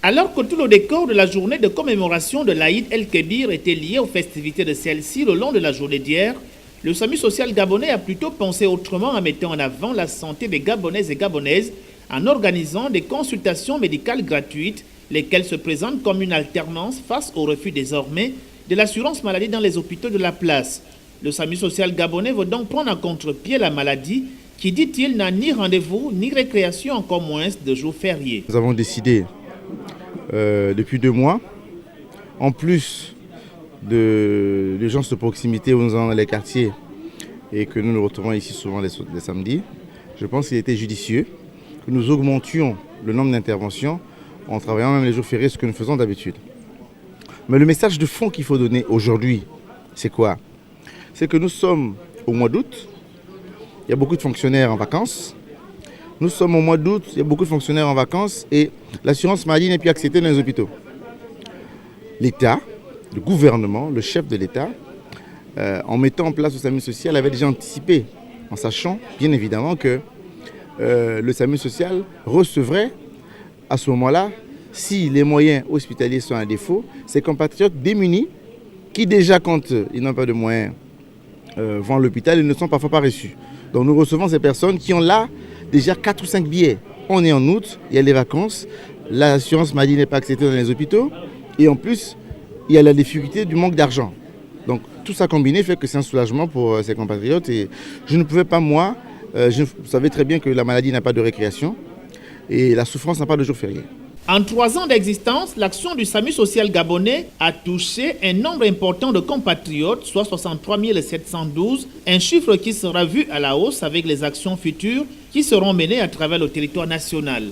Alors que tout le décor de la journée de commémoration de l'Aïd El-Kébir était lié aux festivités de celle-ci le long de la journée d'hier, le SAMU social gabonais a plutôt pensé autrement en mettant en avant la santé des Gabonaises et Gabonaises en organisant des consultations médicales gratuites, lesquelles se présentent comme une alternance face au refus désormais de l'assurance maladie dans les hôpitaux de la place. Le SAMU social gabonais veut donc prendre en contre-pied la maladie qui, dit-il, n'a ni rendez-vous ni récréation, encore moins de jours fériés. Nous avons décidé depuis 2 mois, en plus de l'urgence de proximité où nous allons dans les quartiers et que nous nous retrouvons ici souvent les samedis, je pense qu'il était judicieux que nous augmentions le nombre d'interventions en travaillant même les jours fériés, ce que nous faisons d'habitude. Mais le message de fond qu'il faut donner aujourd'hui, c'est quoi? C'est que nous sommes au mois d'août, il y a beaucoup de fonctionnaires en vacances. Nous sommes au mois d'août, il y a beaucoup de fonctionnaires en vacances et l'assurance maladie n'est plus acceptée dans les hôpitaux. L'État, le gouvernement, le chef de l'État, en mettant en place le SAMU social, avait déjà anticipé, en sachant bien évidemment que le SAMU social recevrait à ce moment-là, si les moyens hospitaliers sont à défaut, ses compatriotes démunis, qui déjà quand ils n'ont pas de moyens vont à l'hôpital, ils ne sont parfois pas reçus. Donc nous recevons ces personnes qui ont là déjà 4 ou 5 billets. On est en août, il y a les vacances, l'assurance maladie n'est pas acceptée dans les hôpitaux et en plus, il y a la difficulté du manque d'argent. Donc tout ça combiné fait que c'est un soulagement pour ces compatriotes et je ne pouvais pas moi, vous savez très bien que la maladie n'a pas de récréation et la souffrance n'a pas de jour férié. En 3 ans d'existence, l'action du SAMU social gabonais a touché un nombre important de compatriotes, soit 63 712, un chiffre qui sera vu à la hausse avec les actions futures qui seront menées à travers le territoire national.